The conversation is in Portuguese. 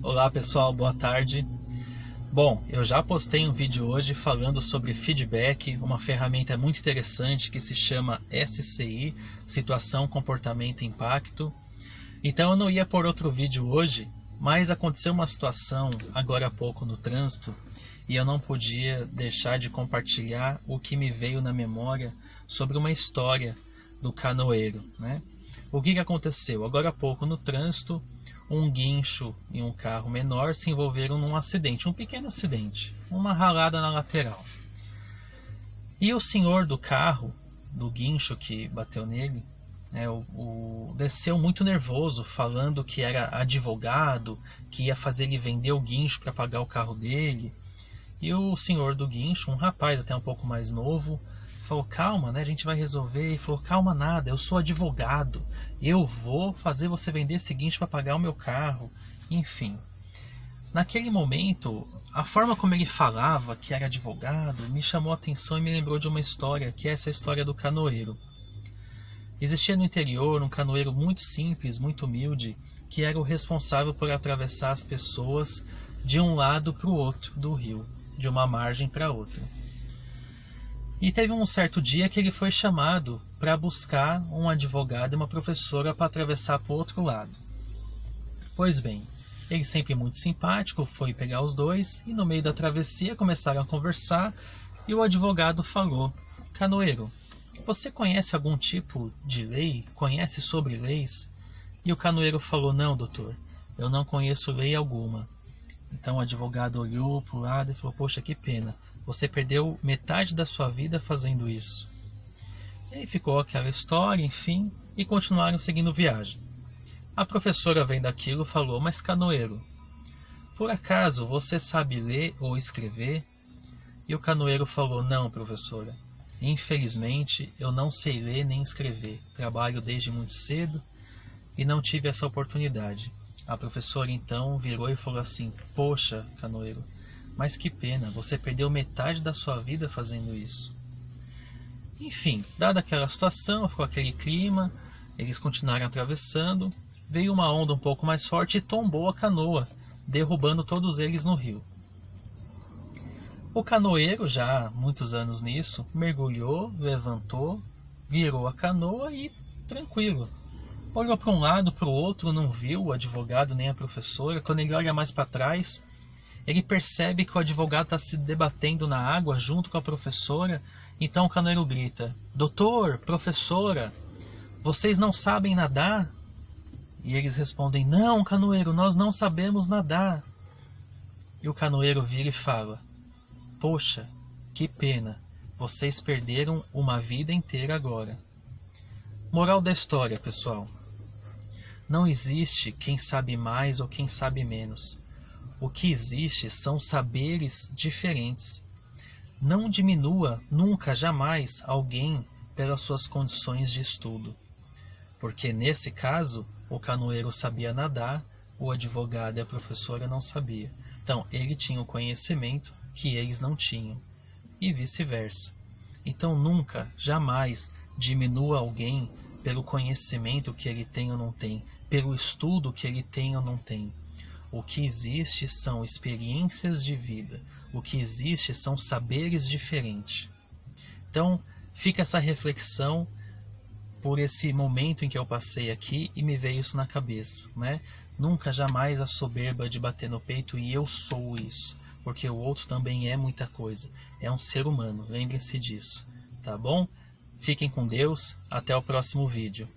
Olá pessoal, boa tarde. Bom, eu já postei um vídeo hoje falando sobre feedback, uma ferramenta muito interessante que se chama SCI, Situação, Comportamento e Impacto. Então eu não ia pôr outro vídeo hoje, mas aconteceu uma situação agora há pouco no trânsito e eu não podia deixar de compartilhar o que me veio na memória sobre uma história do canoeiro, né? O que aconteceu? Agora há pouco no trânsito, um guincho e um carro menor se envolveram num acidente, um pequeno acidente, uma ralada na lateral. E o senhor do carro, do guincho que bateu nele, desceu muito nervoso, falando que era advogado, que ia fazer ele vender o guincho para pagar o carro dele. E o senhor do guincho, um rapaz até um pouco mais novo, falou: calma, né, a gente vai resolver. E falou: calma nada, eu sou advogado, eu vou fazer você vender esse guincho para pagar o meu carro. Enfim, naquele momento, a forma como ele falava que era advogado me chamou a atenção e me lembrou de uma história, que é essa história do canoeiro. Existia no interior um canoeiro muito simples, muito humilde, que era o responsável por atravessar as pessoas de um lado para o outro do rio, de uma margem para outra. E teve um certo dia que ele foi chamado para buscar um advogado e uma professora para atravessar para o outro lado. Pois bem, ele, sempre muito simpático, foi pegar os dois e no meio da travessia começaram a conversar e o advogado falou: canoeiro, você conhece algum tipo de lei? Conhece sobre leis? E o canoeiro falou: não, doutor, eu não conheço lei alguma. Então o advogado olhou para o lado e falou: poxa, que pena, você perdeu metade da sua vida fazendo isso. E aí ficou aquela história, enfim, e continuaram seguindo viagem. A professora, vendo aquilo, falou: mas canoeiro, por acaso você sabe ler ou escrever? E o canoeiro falou: não, professora, infelizmente eu não sei ler nem escrever, trabalho desde muito cedo e não tive essa oportunidade. A professora então virou e falou assim: poxa, canoeiro, mas que pena, você perdeu metade da sua vida fazendo isso. Enfim, dada aquela situação, ficou aquele clima, eles continuaram atravessando, veio uma onda um pouco mais forte e tombou a canoa, derrubando todos eles no rio. O canoeiro, já há muitos anos nisso, mergulhou, levantou, virou a canoa e tranquilo. Olhou para um lado, para o outro, não viu o advogado nem a professora. Quando ele olha mais para trás, ele percebe que o advogado está se debatendo na água junto com a professora. Então o canoeiro grita: doutor, professora, vocês não sabem nadar? E eles respondem: não, canoeiro, nós não sabemos nadar. E o canoeiro vira e fala: poxa, que pena, vocês perderam uma vida inteira agora. Moral da história, pessoal: não existe quem sabe mais ou quem sabe menos. O que existe são saberes diferentes. Não diminua nunca, jamais, alguém pelas suas condições de estudo. Porque nesse caso, o canoeiro sabia nadar, o advogado e a professora não sabiam. Então, ele tinha o conhecimento que eles não tinham. E vice-versa. Então, nunca, jamais diminua alguém pelo conhecimento que ele tem ou não tem, pelo estudo que ele tem ou não tem. O que existe são experiências de vida, o que existe são saberes diferentes. Então, fica essa reflexão por esse momento em que eu passei aqui e me veio isso na cabeça, né? Nunca, jamais a soberba de bater no peito e eu sou isso, porque o outro também é muita coisa, é um ser humano, lembrem-se disso, tá bom? Fiquem com Deus, até o próximo vídeo.